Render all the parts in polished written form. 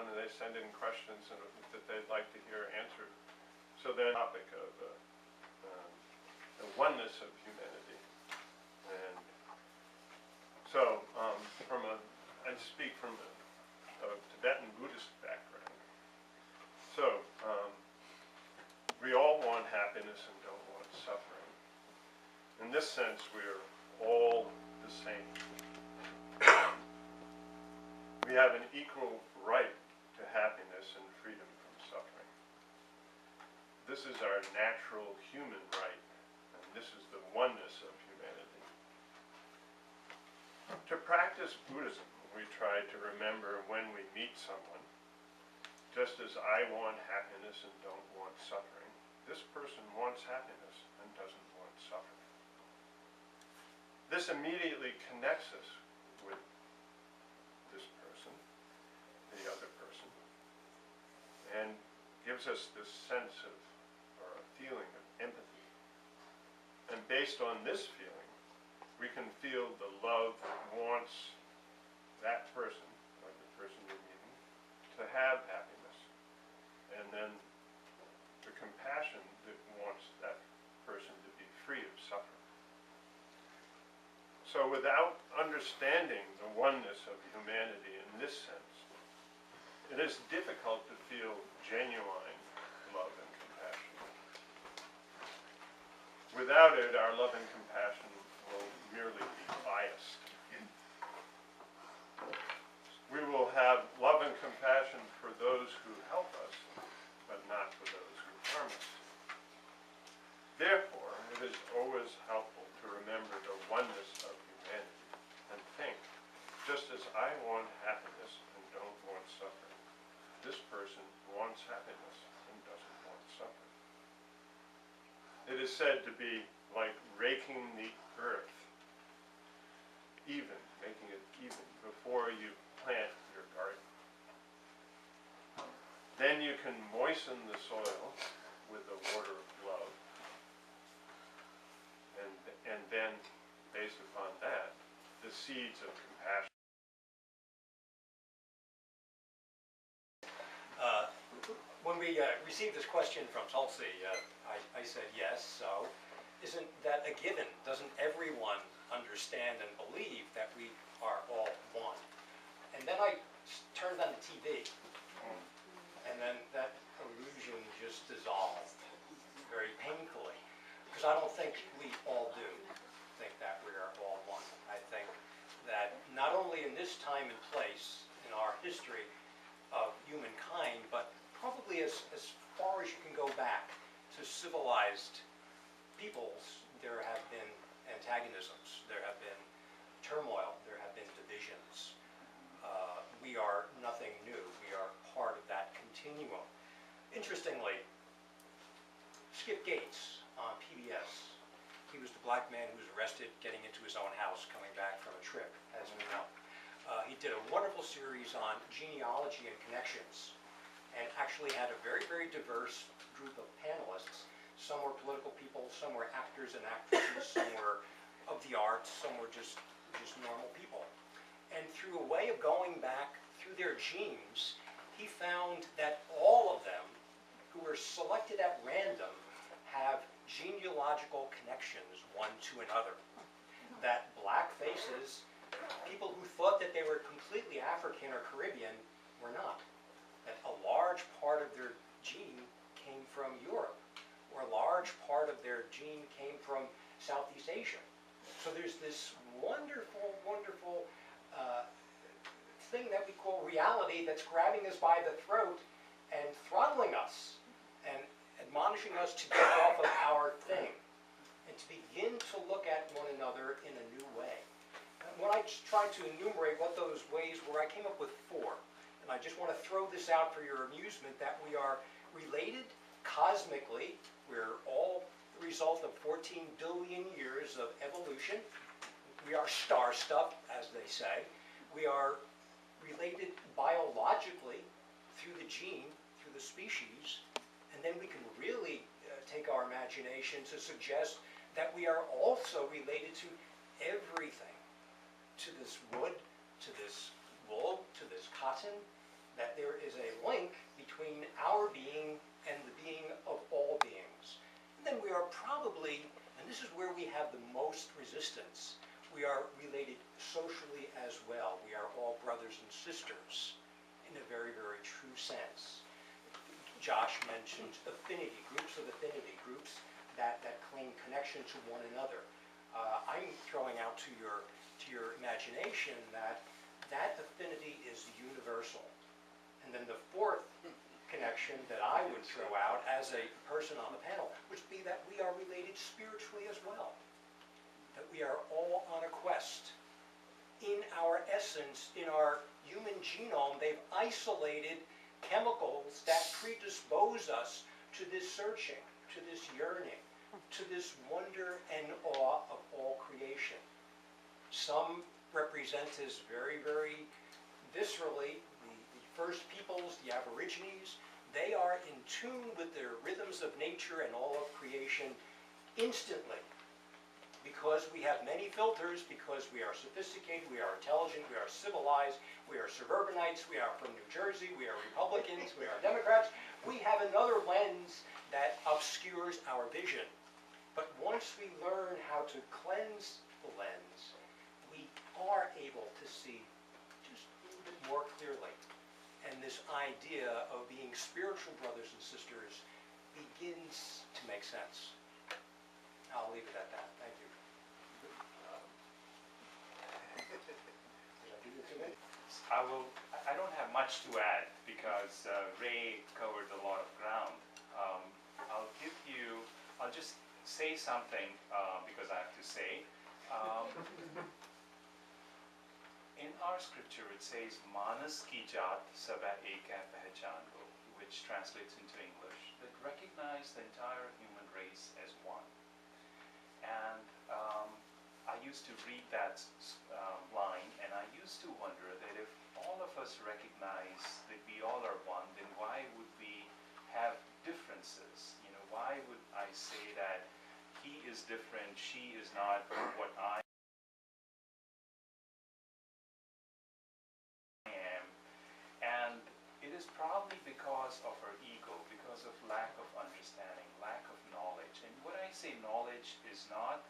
on and they send in questions that they'd like to hear answered. So the topic of the oneness of humanity. And so I speak from a Tibetan Buddhist background. So we all want happiness and don't want suffering. In this sense, we're all the same. We have an equal right to happiness and freedom from suffering. This is our natural human right, and this is the oneness of humanity. To practice Buddhism, we try to remember when we meet someone, just as I want happiness and don't want suffering, this person wants happiness and doesn't want suffering. This immediately connects us with this person, the other person, and gives us this sense of, or a feeling of empathy. And based on this feeling, we can feel the love that wants that person, or the person you're meeting, to have happiness. And then the compassion that wants that person to be free of suffering. So without understanding the oneness of humanity in this sense, it is difficult to feel genuine love and compassion. Without it, our love and compassion will merely be biased. We will have love and compassion for those who help us, but not for those who harm us. Therefore, it is always helpful to remember the oneness of humanity and think, just as I want happiness and don't want suffering, this person wants happiness and doesn't want suffering. It is said to be like raking the earth even, making it even before you plant your garden. Then you can moisten the soil with the water of love, and then, based upon that, the seeds of compassion. When we received this question from Tulsi, I said yes, so isn't that a given? Doesn't everyone understand and believe that we are all one? And then I turned on the TV, and then that illusion just dissolved very painfully, because I don't think we all do think that we are all one. I think that not only in this time and place in our history of humankind, but probably as far as you can go back to civilized peoples, there have been antagonisms, there have been turmoil, there have been divisions. We are nothing new. We are part of that continuum. Interestingly, Skip Gates on PBS, he was the black man who was arrested getting into his own house coming back from a trip, as we know. He did a wonderful series on genealogy and connections, and actually had a very, very diverse group of panelists. Some were political people, some were actors and actresses, some were of the arts, some were just normal people. And through a way of going back through their genes, he found that all of them, who were selected at random, have genealogical connections one to another. That black faces, people who thought that they were completely African or Caribbean, were not. That a large part of their gene came from Europe, or a large part of their gene came from Southeast Asia. So there's this wonderful, wonderful thing that we call reality that's grabbing us by the throat and throttling us and admonishing us to get off of our thing and to begin to look at one another in a new way. And when I tried to enumerate what those ways were, I came up with 4. And I just want to throw this out for your amusement, that we are related cosmically. We're all the result of 14 billion years of evolution. We are star stuff, as they say. We are related biologically through the gene, through the species, and then we can really take our imagination to suggest that we are also related to everything, to this wood, to this wool, to this cotton, that there is existence, we are related socially as well. We are all brothers and sisters in a very, very true sense. Josh mentioned affinity, groups that claim connection to one another. I'm throwing out to your imagination that affinity is universal. And then the fourth connection that I would throw out as a person on the panel would be that we are related spiritually as well. That we are all on a quest. In our essence, in our human genome, they've isolated chemicals that predispose us to this searching, to this yearning, to this wonder and awe of all creation. Some represent as very, very viscerally the first peoples, the Aborigines. They are in tune with their rhythms of nature and all of creation instantly. Because we have many filters, because we are sophisticated, we are intelligent, we are civilized, we are suburbanites, we are from New Jersey, we are Republicans, we are Democrats, we have another lens that obscures our vision. But once we learn how to cleanse the lens, we are able to see just a little bit more clearly. And this idea of being spiritual brothers and sisters begins to make sense. I'll leave it at that. Thank you. Did I do this again? I don't have much to add because Ray covered a lot of ground. I'll just say something because I have to say. In our scripture it says, Manas ki jaat saba ek hai pehchan ko, which translates into English, that recognize the entire human race as one. And I used to read that line, and I used to wonder that if all of us recognize that we all are one, then why would we have differences? You know, why would I say that he is different, she is not what I am? And it is probably because of our ego, because of lack of understanding, lack of knowledge. And when I say knowledge is not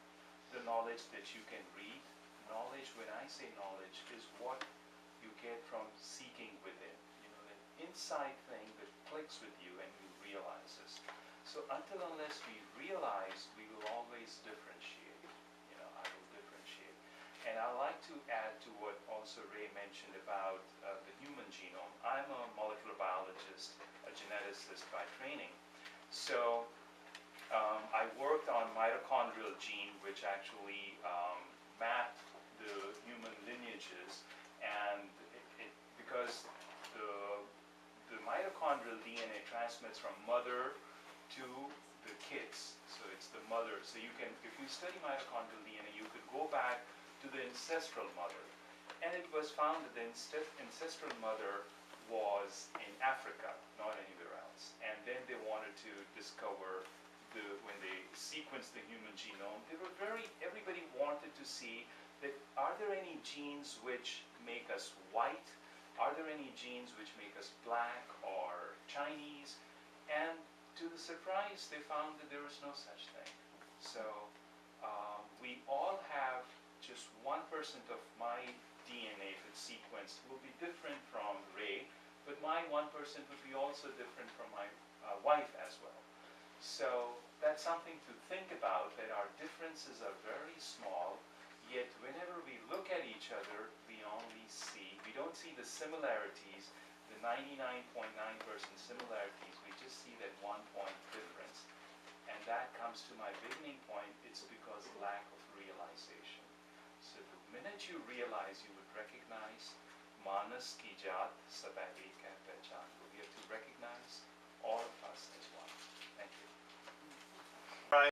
the knowledge that you can read. Knowledge, when I say knowledge, is what you get from seeking within. You know, that inside thing that clicks with you and you realize this. So until unless we realize, we will always differentiate. You know, I will differentiate. And I like to add to what also Ray mentioned about the human genome. I'm a molecular biologist, a geneticist by training. So I worked on mitochondrial gene, which actually mapped the human lineages, and because the mitochondrial DNA transmits from mother to the kids, so it's the mother. So you can, if you study mitochondrial DNA, you could go back to the ancestral mother, and it was found that the ancestral mother was in Africa, not anywhere else. And then they wanted to discover when they sequenced the human genome, everybody wanted to see that are there any genes which make us white? Are there any genes which make us black or Chinese? And to the surprise, they found that there was no such thing. So we all have just 1% of my DNA, if it's sequenced, will be different from Ray, but my 1% would be also different from my wife as well. So that's something to think about, that our differences are very small, yet whenever we look at each other, we don't see the similarities, the 99.9% similarities, we just see that 1 point difference. And that comes to my beginning point, it's because of lack of realization. So the minute you realize, you would recognize Manas ki jaat sab ek hai pehchan ko. We have to recognize